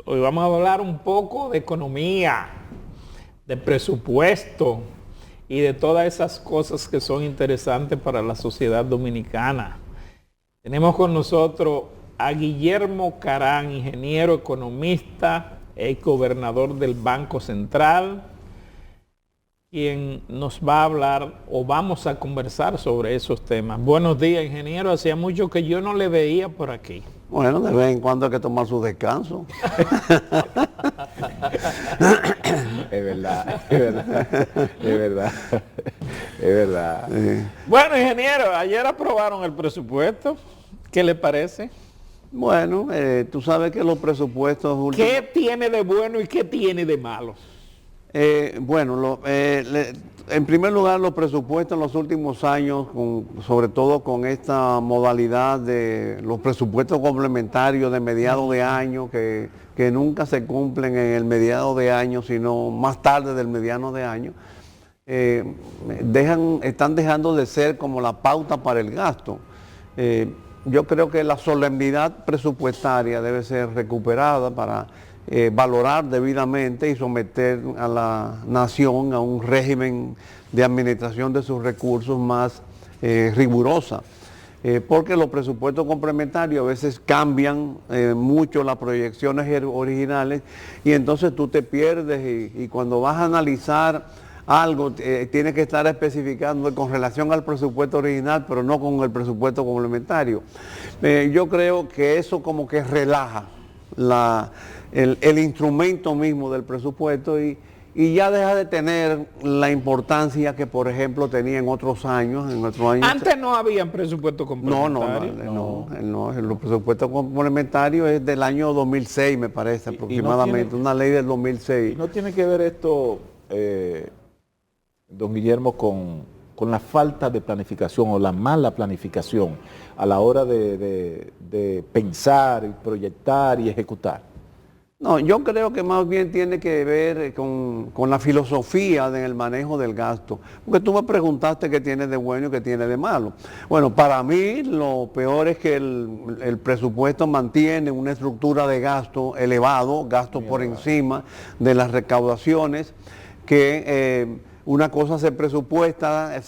Hoy vamos a hablar un poco de economía, de presupuesto y de todas esas cosas que son interesantes para la sociedad dominicana. Tenemos con nosotros a Guillermo Carán, ingeniero economista, ex gobernador del Banco Central, quien nos va a hablar o vamos a conversar sobre esos temas. Buenos días, ingeniero. Hacía mucho que yo no le veía por aquí. Bueno, de vez en cuando hay que tomar su descanso. Es verdad, es verdad, es verdad, es verdad. Bueno, ingeniero, ayer aprobaron el presupuesto. ¿Qué le parece? Bueno, tú sabes que los presupuestos últimos... ¿Qué tiene de bueno y qué tiene de malo? En primer lugar, los presupuestos en los últimos años, sobre todo con esta modalidad de los presupuestos complementarios de mediados de año, que nunca se cumplen en el mediado de año, sino más tarde del mediano de año, están dejando de ser como la pauta para el gasto. Yo creo que la solemnidad presupuestaria debe ser recuperada para valorar debidamente y someter a la nación a un régimen de administración de sus recursos más rigurosa. Porque los presupuestos complementarios a veces cambian mucho las proyecciones originales y entonces tú te pierdes y cuando vas a analizar algo tienes que estar especificando con relación al presupuesto original, pero no con el presupuesto complementario. Yo creo que eso como que relaja el instrumento mismo del presupuesto y ya deja de tener la importancia que, por ejemplo, tenía en otros años. Antes no había presupuesto complementario. No, los presupuestos complementarios es del año 2006, me parece, aproximadamente, una ley del 2006. ¿No tiene que ver esto, don Guillermo, con la falta de planificación o la mala planificación a la hora de pensar, y proyectar y ejecutar? No, yo creo que más bien tiene que ver con la filosofía del manejo del gasto. Porque tú me preguntaste qué tiene de bueno y qué tiene de malo. Bueno, para mí lo peor es que el presupuesto mantiene una estructura de gasto elevado, gasto por encima de las recaudaciones, que una cosa se presupuesta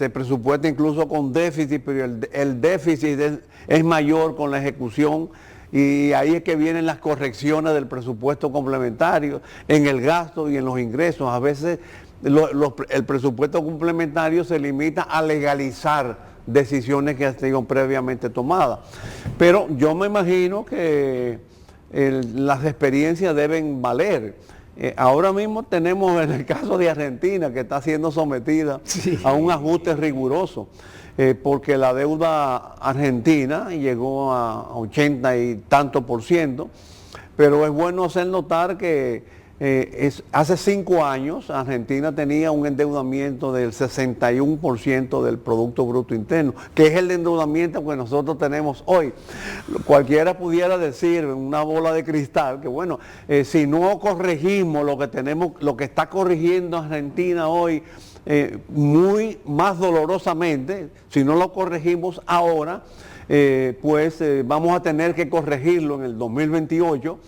incluso con déficit, pero el déficit es mayor con la ejecución. Y ahí es que vienen las correcciones del presupuesto complementario en el gasto y en los ingresos. A veces el presupuesto complementario se limita a legalizar decisiones que han sido previamente tomadas. Pero yo me imagino que las experiencias deben valer. Ahora mismo tenemos en el caso de Argentina, que está siendo sometida a un ajuste riguroso. Porque la deuda argentina llegó a 80 y tanto %, pero es bueno hacer notar que hace 5 años Argentina tenía un endeudamiento del 61% del Producto Bruto Interno, que es el endeudamiento que nosotros tenemos hoy. Cualquiera pudiera decir, una bola de cristal, que bueno, si no corregimos lo que tenemos, lo que está corrigiendo Argentina hoy, muy más dolorosamente, si no lo corregimos ahora, vamos a tener que corregirlo en el 2028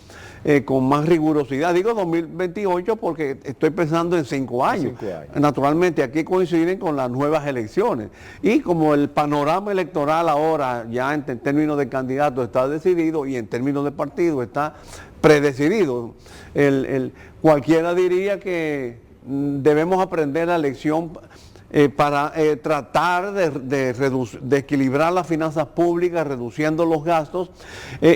con más rigurosidad. Digo 2028 porque estoy pensando en 5 años. Naturalmente aquí coinciden con las nuevas elecciones y como el panorama electoral ahora ya en términos de candidato está decidido y en términos de partido está predecidido, cualquiera diría que debemos aprender la lección para tratar de equilibrar las finanzas públicas, reduciendo los gastos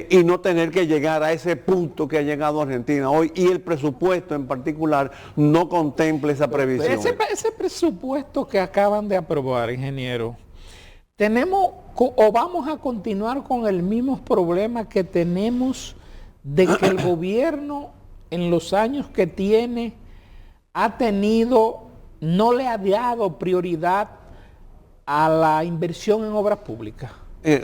y no tener que llegar a ese punto que ha llegado Argentina hoy, y el presupuesto en particular no contempla esa previsión. Ese presupuesto que acaban de aprobar, ingeniero, ¿tenemos o vamos a continuar con el mismo problema que tenemos de que el gobierno en los años que tiene no le ha dado prioridad a la inversión en obras públicas?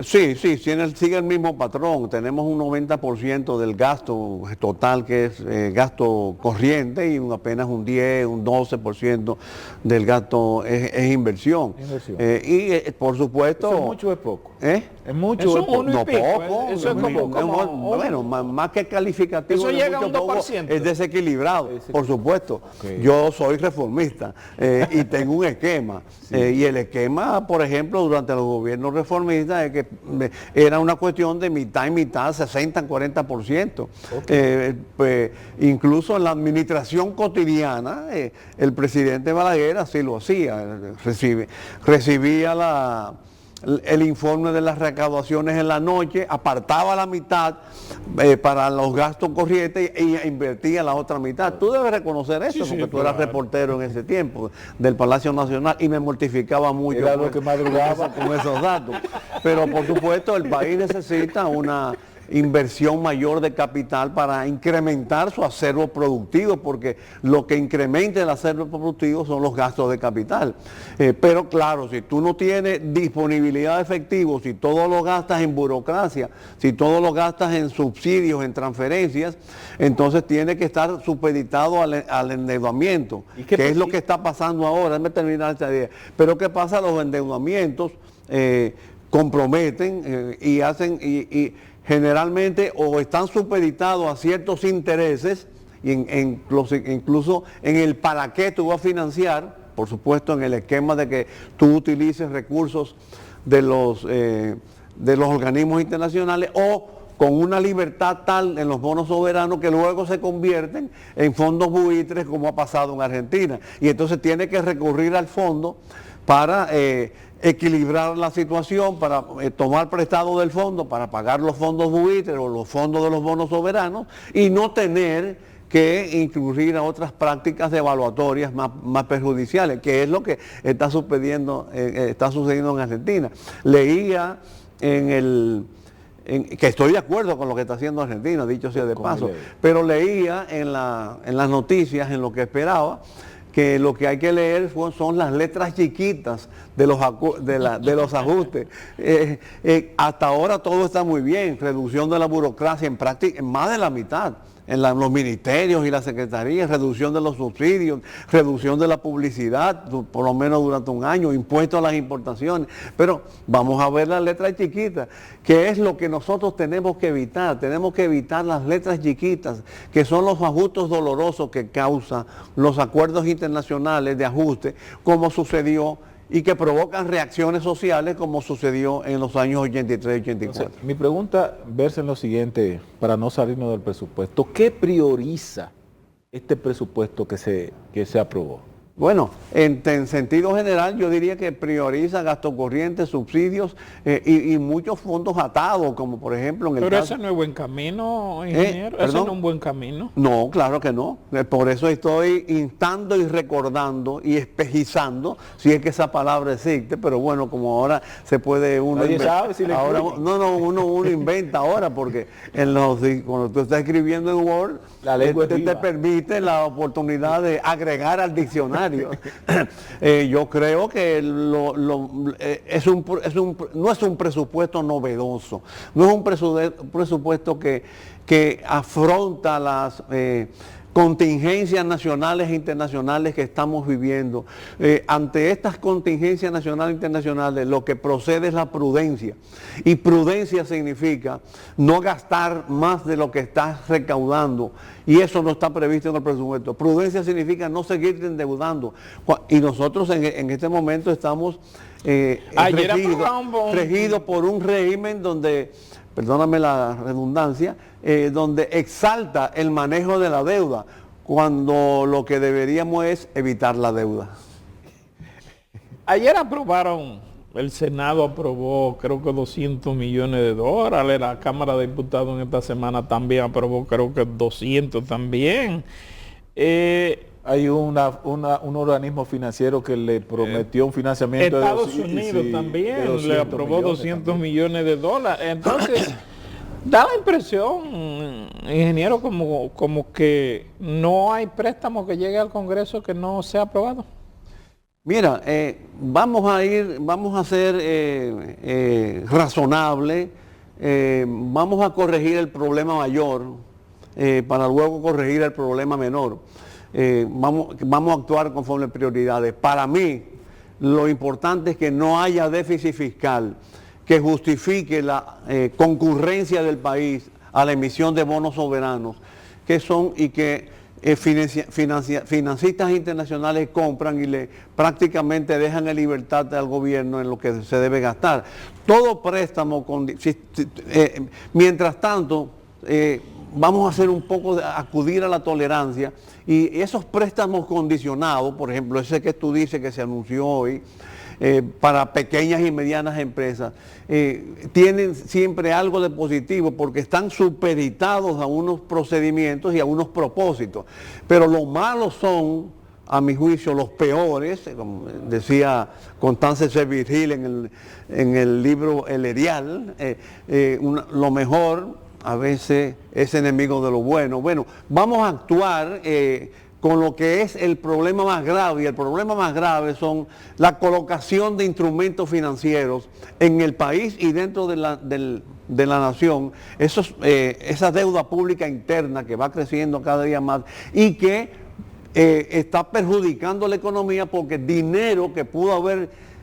Sí, sigue el mismo patrón. Tenemos un 90% del gasto total que es gasto corriente y apenas un 10, un 12% del gasto es inversión. Inversión. Por supuesto... ¿Eso es mucho o es poco? Es mucho. Eso es poco. uno y No pico, poco, eso es bueno, más que calificativo, Eso de llega a mucho un poco, 2%. es desequilibrado, por supuesto. Ok. Yo soy reformista y tengo un esquema. Y el esquema, por ejemplo, durante los gobiernos reformistas, es que era una cuestión de mitad y mitad, 60-40%. Pues, incluso en la administración cotidiana, el presidente Balaguer así lo hacía, recibía el informe de las recaudaciones en la noche, apartaba la mitad para los gastos corrientes e invertía la otra mitad. Tú debes reconocer eso, Sí, porque tú claro. eras reportero en ese tiempo del Palacio Nacional y me mortificaba mucho Era lo que madrugaba. con esos datos. Pero por supuesto el país necesita una inversión mayor de capital para incrementar su acervo productivo, porque lo que incrementa el acervo productivo son los gastos de capital. Pero claro, si tú no tienes disponibilidad de efectivo, si todo lo gastas en burocracia, si todo lo gastas en subsidios, en transferencias, entonces tiene que estar supeditado al endeudamiento, que es lo que está pasando ahora. Déjame terminar esta idea. Pero ¿qué pasa? Los endeudamientos comprometen y hacen... generalmente o están supeditados a ciertos intereses, incluso en el para qué tú vas a financiar, por supuesto en el esquema de que tú utilices recursos de los organismos internacionales, o con una libertad tal en los bonos soberanos que luego se convierten en fondos buitres, como ha pasado en Argentina. Y entonces tiene que recurrir al fondo para equilibrar la situación, para tomar prestado del fondo, para pagar los fondos buitres o los fondos de los bonos soberanos, y no tener que incurrir a otras prácticas evaluatorias más perjudiciales, que es lo que está sucediendo en Argentina. Leía que estoy de acuerdo con lo que está haciendo Argentina, dicho sea de paso, pero leía en las noticias, en lo que esperaba, que lo que hay que leer son las letras chiquitas de los ajustes. Hasta ahora todo está muy bien, reducción de la burocracia en práctica, en más de la mitad, los ministerios y las secretarías, reducción de los subsidios, reducción de la publicidad, por lo menos durante un año, impuestos a las importaciones. Pero vamos a ver las letras chiquitas, que es lo que nosotros tenemos que evitar. Tenemos que evitar las letras chiquitas, que son los ajustes dolorosos que causan los acuerdos internacionales de ajuste, como sucedió, y que provocan reacciones sociales, como sucedió en los años 83 y 84. Entonces, mi pregunta versa en lo siguiente, para no salirnos del presupuesto. ¿Qué prioriza este presupuesto que se aprobó? Bueno, en sentido general yo diría que prioriza gasto corriente, subsidios y muchos fondos atados, como por ejemplo en el Pero caso... ese no es buen camino, ingeniero. Ese no es un buen camino. No, claro que no. Por eso estoy instando y recordando y espejizando, si es que esa palabra existe, pero bueno, como ahora se puede uno... Nadie sabe si le ahora, incluye. uno inventa ahora, porque cuando tú estás escribiendo en Word, La lengua te permite la oportunidad de agregar al diccionario. Yo creo que no es un presupuesto novedoso, no es un presupuesto que afronta las contingencias nacionales e internacionales que estamos viviendo. Ante estas contingencias nacionales e internacionales, lo que procede es la prudencia. Y prudencia significa no gastar más de lo que estás recaudando. Y eso no está previsto en el presupuesto. Prudencia significa no seguir endeudando. Y nosotros en este momento estamos regidos por un régimen donde, perdóname la redundancia, donde exalta el manejo de la deuda, cuando lo que deberíamos es evitar la deuda. Ayer el Senado aprobó creo que 200 millones de dólares, la Cámara de Diputados en esta semana también aprobó creo que 200 también. Hay un organismo financiero que le prometió un financiamiento Estados de Unidos también de 200 le aprobó millones 200 también. millones de dólares. Entonces, da la impresión, ingeniero, como que no hay préstamo que llegue al Congreso que no sea aprobado. Mira, vamos a ser razonables, vamos a corregir el problema mayor para luego corregir el problema menor. Vamos a actuar conforme prioridades. Para mí, lo importante es que no haya déficit fiscal, que justifique la concurrencia del país a la emisión de bonos soberanos, que son y que financistas internacionales compran y prácticamente dejan en libertad al gobierno en lo que se debe gastar. Todo préstamo, mientras tanto, vamos a hacer un poco de acudir a la tolerancia, y esos préstamos condicionados, por ejemplo, ese que tú dices que se anunció hoy, para pequeñas y medianas empresas, tienen siempre algo de positivo porque están supeditados a unos procedimientos y a unos propósitos. Pero lo malo son, a mi juicio, los peores, como decía Constance C. Virgil en el libro El Erial, lo mejor a veces es enemigo de lo bueno. Bueno, vamos a actuar con lo que es el problema más grave, y el problema más grave son la colocación de instrumentos financieros en el país y dentro de la nación, esa deuda pública interna que va creciendo cada día más y que está perjudicando la economía, porque dinero que pudo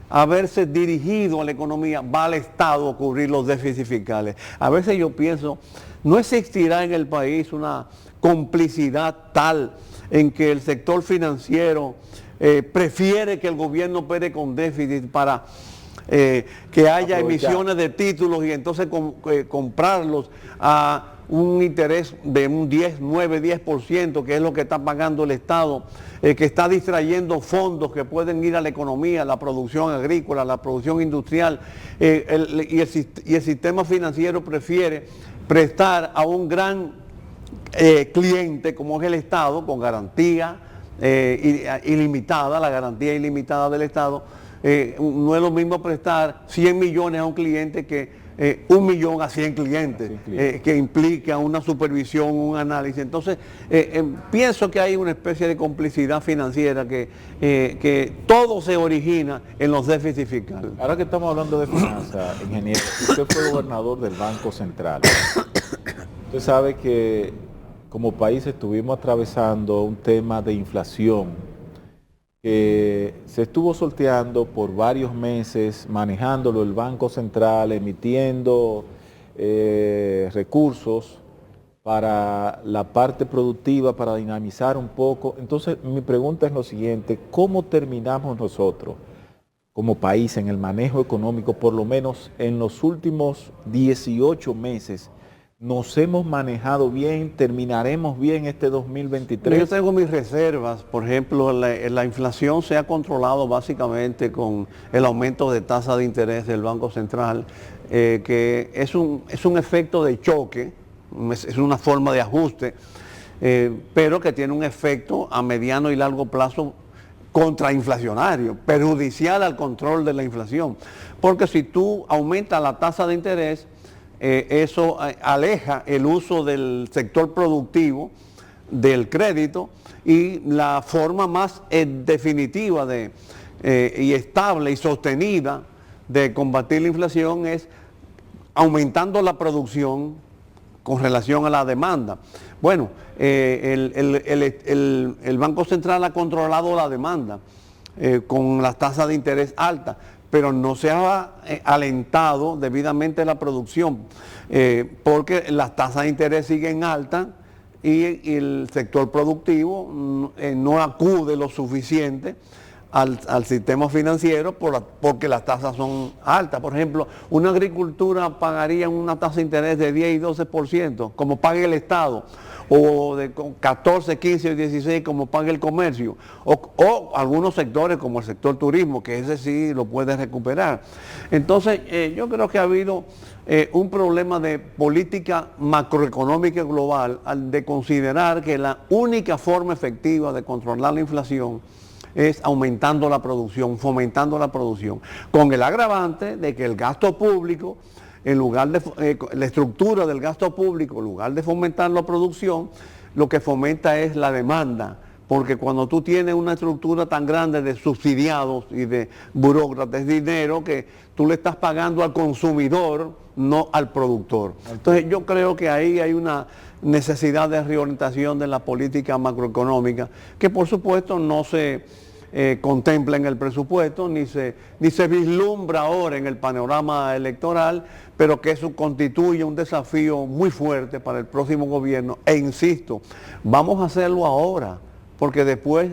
haberse dirigido a la economía va al Estado a cubrir los déficits fiscales. A veces yo pienso, no existirá en el país una complicidad tal en que el sector financiero prefiere que el gobierno opere con déficit para que haya emisiones de títulos y entonces comprarlos a un interés de un 9-10%, que es lo que está pagando el Estado, que está distrayendo fondos que pueden ir a la economía, a la producción agrícola, a la producción industrial, y el sistema financiero prefiere prestar a un gran cliente como es el Estado, con garantía ilimitada, la garantía ilimitada del Estado. No es lo mismo prestar 100 millones a un cliente que 1 millón a 100 clientes, que implica una supervisión, un análisis. Entonces, pienso que hay una especie de complicidad financiera que todo se origina en los déficits fiscales. Ahora que estamos hablando de finanzas, ingeniero, usted fue gobernador del Banco Central. Usted sabe que como país estuvimos atravesando un tema de inflación que se estuvo sorteando por varios meses, manejándolo el Banco Central, emitiendo recursos para la parte productiva, para dinamizar un poco. Entonces, mi pregunta es lo siguiente: ¿cómo terminamos nosotros como país en el manejo económico? Por lo menos en los últimos 18 meses, ¿nos hemos manejado bien? ¿Terminaremos bien este 2023? Yo tengo mis reservas. Por ejemplo, la inflación se ha controlado básicamente con el aumento de tasa de interés del Banco Central, que es un efecto de choque, es una forma de ajuste, pero que tiene un efecto a mediano y largo plazo contrainflacionario, perjudicial al control de la inflación. Porque si tú aumentas la tasa de interés, eso aleja el uso del sector productivo del crédito, y la forma más definitiva y estable y sostenida de combatir la inflación es aumentando la producción con relación a la demanda. Bueno, el Banco Central ha controlado la demanda con las tasas de interés altas, pero no se ha alentado debidamente la producción, porque las tasas de interés siguen altas y el sector productivo no acude lo suficiente al sistema financiero porque las tasas son altas. Por ejemplo, una agricultura pagaría una tasa de interés de 10 y 12%, como paga el Estado, o de 14, 15 o 16 como paga el comercio, o algunos sectores como el sector turismo, que ese sí lo puede recuperar. Entonces, yo creo que ha habido un problema de política macroeconómica global al de considerar que la única forma efectiva de controlar la inflación es aumentando la producción, fomentando la producción, con el agravante de que el gasto público, en lugar de la estructura del gasto público, en lugar de fomentar la producción, lo que fomenta es la demanda, porque cuando tú tienes una estructura tan grande de subsidiados y de burócratas, dinero que tú le estás pagando al consumidor, no al productor. Entonces yo creo que ahí hay una necesidad de reorientación de la política macroeconómica, que por supuesto no se contempla en el presupuesto, ni se vislumbra ahora en el panorama electoral, pero que eso constituye un desafío muy fuerte para el próximo gobierno. E insisto, vamos a hacerlo ahora, porque después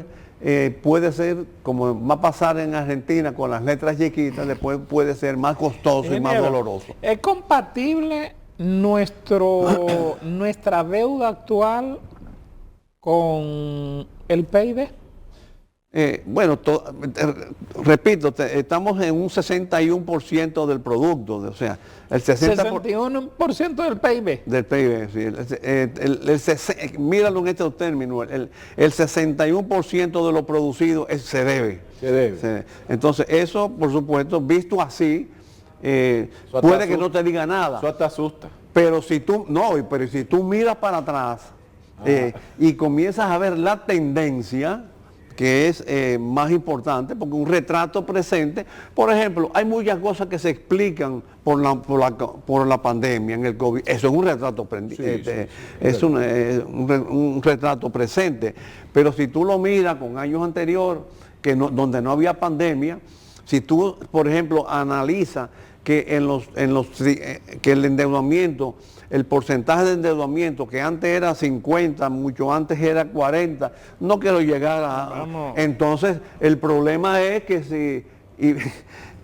puede ser, como va a pasar en Argentina con las letras chiquitas, después puede ser más costoso y más doloroso. ¿Es compatible nuestra deuda actual con el PIB? Repito, estamos en un 61% del producto, o sea, el 61% del PIB. Del PIB, sí. Míralo en estos términos, el 61% de lo producido se debe. Entonces, eso, por supuesto, visto así, puede que no te diga nada. Eso te asusta. Pero si tú miras para atrás y comienzas a ver la tendencia, que es más importante, porque un retrato presente, por ejemplo, hay muchas cosas que se explican por la pandemia en el COVID. Eso es un retrato un retrato presente. Pero si tú lo miras con años anteriores, donde no había pandemia, si tú, por ejemplo, analizas que que el endeudamiento, el porcentaje de endeudamiento que antes era 50, mucho antes era 40, no quiero llegar a... Entonces, el problema es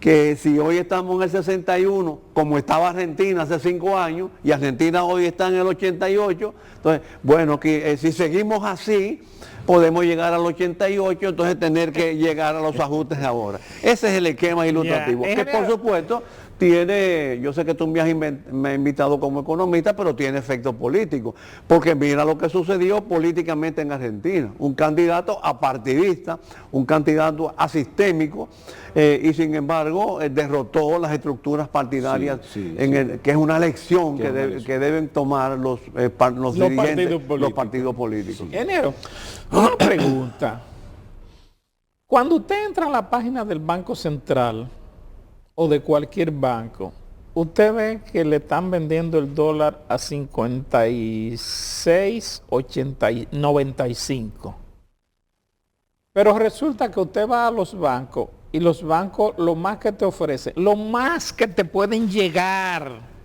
que si hoy estamos en el 61, como estaba Argentina hace 5 años, y Argentina hoy está en el 88, entonces, bueno, que si seguimos así, podemos llegar al 88, entonces tener que llegar a los ajustes ahora. Ese es el esquema ilustrativo, que por supuesto tiene, yo sé que tú me has invitado como economista, pero tiene efecto político, porque mira lo que sucedió políticamente en Argentina, un candidato apartidista, un candidato asistémico, y sin embargo derrotó las estructuras partidarias, que es una lección que deben tomar los dirigentes, los partidos políticos. Ingeniero, una pregunta. Cuando usted entra a la página del Banco Central o de cualquier banco, usted ve que le están vendiendo el dólar a 56.95. Pero resulta que usted va a los bancos y los bancos lo más que te ofrecen, lo más que te pueden llegar,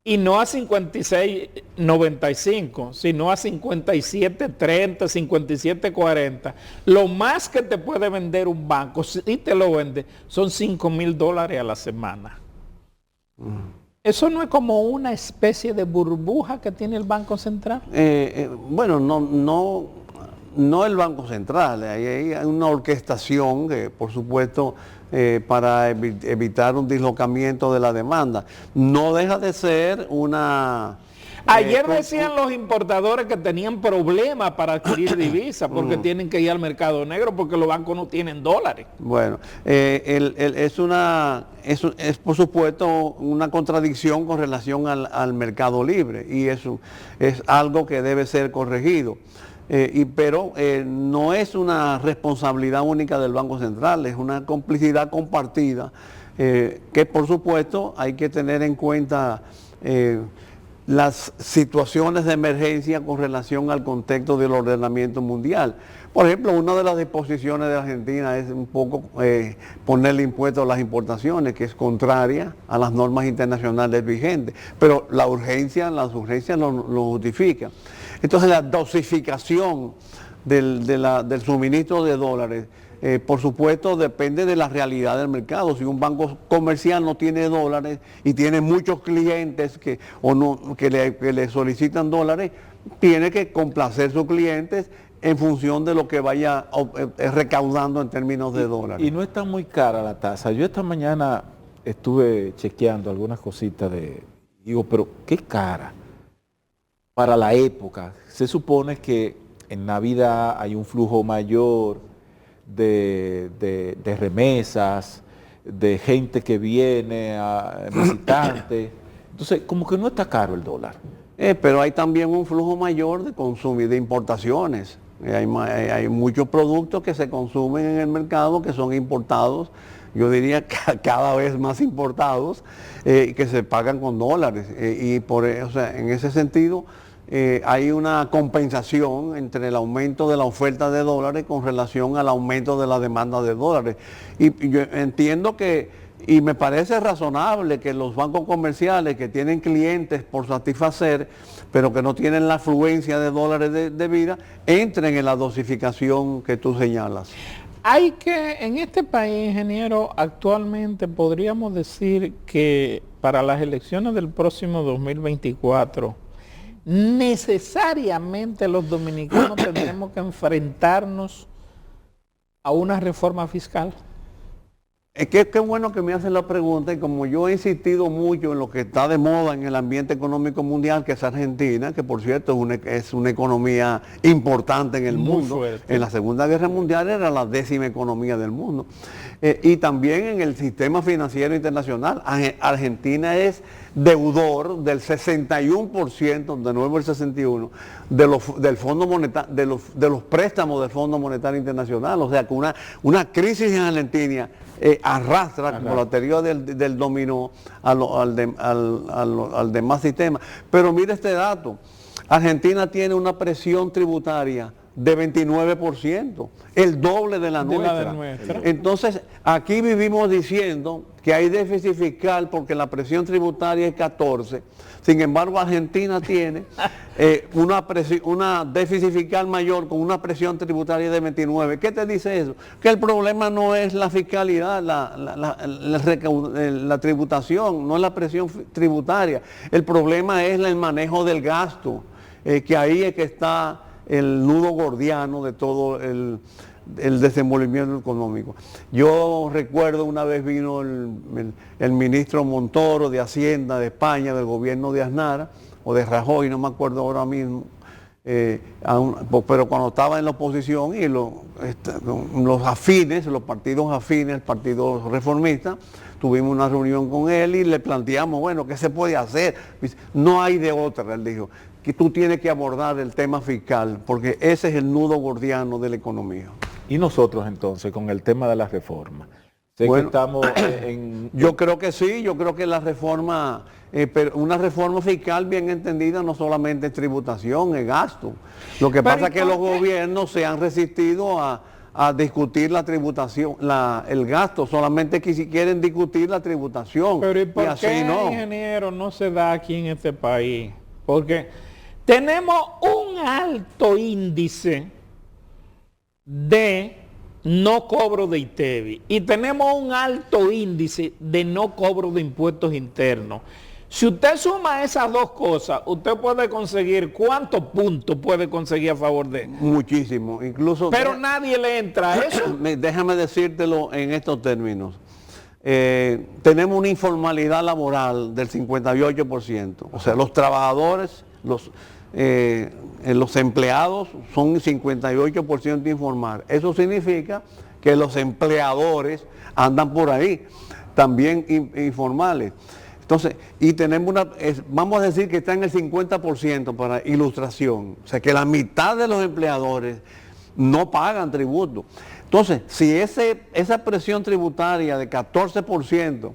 y no a 56.95, sino a 57.30, 57.40. Lo más que te puede vender un banco, si te lo vende, son $5,000 a la semana. ¿Eso no es como una especie de burbuja que tiene el Banco Central? Bueno, no el Banco Central. Hay una orquestación que, por supuesto, para evitar un dislocamiento de la demanda. No deja de ser una... Ayer decían los importadores que tenían problemas para adquirir divisas porque tienen que ir al mercado negro porque los bancos no tienen dólares. Bueno, es por supuesto una contradicción con relación al mercado libre, y eso es algo que debe ser corregido. Pero no es una responsabilidad única del Banco Central, es una complicidad compartida, que por supuesto hay que tener en cuenta las situaciones de emergencia con relación al contexto del ordenamiento mundial. Por ejemplo, una de las disposiciones de Argentina es un poco ponerle impuesto a las importaciones, que es contraria a las normas internacionales vigentes, pero las urgencias lo justifican. Entonces, la dosificación del suministro de dólares, por supuesto, depende de la realidad del mercado. Si un banco comercial no tiene dólares y tiene muchos clientes que le solicitan dólares, tiene que complacer sus clientes en función de lo que vaya recaudando en términos de dólares. Y no está muy cara la tasa. Yo esta mañana estuve chequeando algunas cositas digo, pero qué cara para la época. Se supone que en Navidad hay un flujo mayor de remesas, de gente que viene, visitantes. Entonces, como que no está caro el dólar. Pero hay también un flujo mayor de consumo y de importaciones. Hay muchos productos que se consumen en el mercado que son importados, yo diría cada vez más importados, que se pagan con dólares. En ese sentido, hay una compensación entre el aumento de la oferta de dólares con relación al aumento de la demanda de dólares. Y yo entiendo que, y me parece razonable que los bancos comerciales que tienen clientes por satisfacer, pero que no tienen la afluencia de dólares debida, entren en la dosificación que tú señalas. Hay que, en este país, ingeniero, actualmente podríamos decir que para las elecciones del próximo 2024, necesariamente los dominicanos tendremos que enfrentarnos a una reforma fiscal. Es que qué bueno que me hacen la pregunta, y como yo he insistido mucho en lo que está de moda en el ambiente económico mundial, que es Argentina, que por cierto es una economía importante en el mundo. Fuerte. En la Segunda Guerra Mundial era la 10ª economía del mundo. Y también en el sistema financiero internacional. Argentina es deudor del 61%, de nuevo el 61%, del Fondo Monetario, de los préstamos del Fondo Monetario Internacional. O sea que una crisis en Argentina arrastra, como la teoría del dominó, al demás sistema. Pero mire este dato, Argentina tiene una presión tributaria de 29%, el doble de la nuestra. Entonces, aquí vivimos diciendo que hay déficit fiscal porque la presión tributaria es 14%. Sin embargo, Argentina tiene una déficit fiscal mayor con una presión tributaria de 29%. ¿Qué te dice eso? Que el problema no es la fiscalidad, la tributación, no es la presión tributaria. El problema es el manejo del gasto, que ahí es que está el nudo gordiano de todo el desenvolvimiento económico. Yo recuerdo una vez vino el ministro Montoro de Hacienda de España, del gobierno de Aznar, o de Rajoy, no me acuerdo ahora mismo, pero cuando estaba en la oposición, y los afines, los partidos afines, el Partido Reformista, tuvimos una reunión con él y le planteamos, bueno, ¿qué se puede hacer? No hay de otra, él dijo, que tú tienes que abordar el tema fiscal, porque ese es el nudo gordiano de la economía. Y nosotros entonces, con el tema de la reforma. Sé que estamos Yo creo que sí, yo creo que la reforma, pero una reforma fiscal bien entendida no solamente es tributación, es gasto. Lo que pasa es que los gobiernos se han resistido a discutir la tributación, el gasto, solamente que si quieren discutir la tributación. Pero ¿y por qué, ingeniero, no se da aquí en este país? Porque tenemos un alto índice de no cobro de ITEVI y tenemos un alto índice de no cobro de impuestos internos. Si usted suma esas dos cosas, usted puede conseguir, ¿cuántos puntos puede conseguir a favor de? Muchísimo, incluso... Pero nadie le entra a eso. Déjame decírtelo en estos términos. Tenemos una informalidad laboral del 58%. O sea, los trabajadores, los empleados son 58% informal. Eso significa que los empleadores andan por ahí, también informales. Entonces, y tenemos vamos a decir que está en el 50% para ilustración. O sea, que la mitad de los empleadores no pagan tributo. Entonces, si esa presión tributaria de 14%,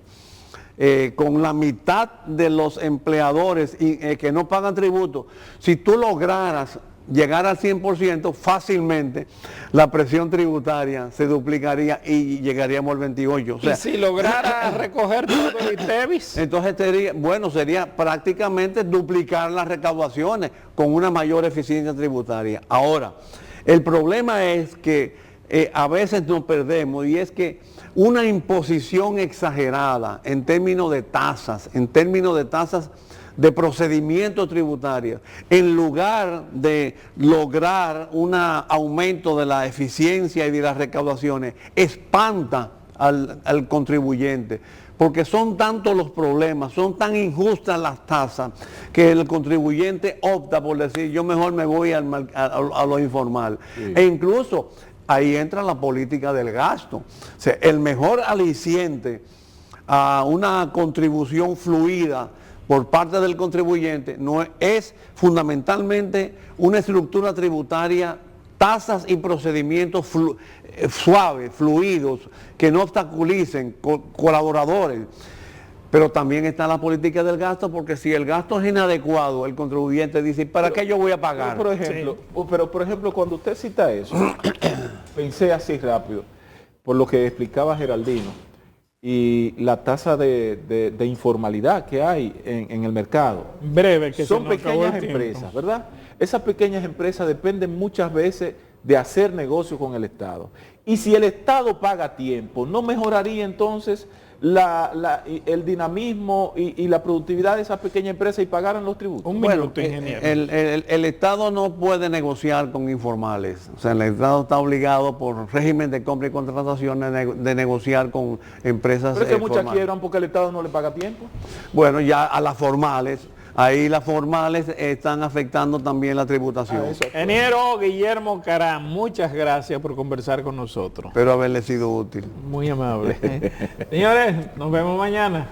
con la mitad de los empleadores que no pagan tributo, si tú lograras llegar al 100%, fácilmente la presión tributaria se duplicaría y llegaríamos al 28%. O sea, ¿y si lograra recoger todo el ITEVIS? Entonces sería prácticamente duplicar las recaudaciones con una mayor eficiencia tributaria. Ahora, el problema es que a veces nos perdemos, y es que una imposición exagerada en términos de tasas de procedimientos tributarios, en lugar de lograr un aumento de la eficiencia y de las recaudaciones, espanta al contribuyente, porque son tantos los problemas, son tan injustas las tasas, que el contribuyente opta por decir, yo mejor me voy a lo informal. Sí. E incluso ahí entra la política del gasto. O sea, el mejor aliciente a una contribución fluida por parte del contribuyente no es fundamentalmente una estructura tributaria, tasas y procedimientos suaves, fluidos, que no obstaculicen colaboradores. Pero también está la política del gasto, porque si el gasto es inadecuado, el contribuyente dice, ¿para qué yo voy a pagar? Pero por ejemplo, cuando usted cita eso, pensé así rápido, por lo que explicaba Geraldino, y la tasa de informalidad que hay en el mercado. Breve, que son pequeñas empresas, ¿verdad? Esas pequeñas empresas dependen muchas veces de hacer negocio con el Estado. Y si el Estado paga a tiempo, ¿no mejoraría entonces el dinamismo y la productividad de esas pequeñas empresas y pagaran los tributos? Un minuto, ingeniero. El Estado no puede negociar con informales. O sea, el Estado está obligado por régimen de compra y contratación de negociar con empresas Pero es que muchas formales. quiebran porque el Estado no le paga a tiempo. Bueno, ya a las formales, ahí las formales están afectando también la tributación. Ingeniero Guillermo Carán, muchas gracias por conversar con nosotros. Espero haberle sido útil. Muy amable. Señores, nos vemos mañana.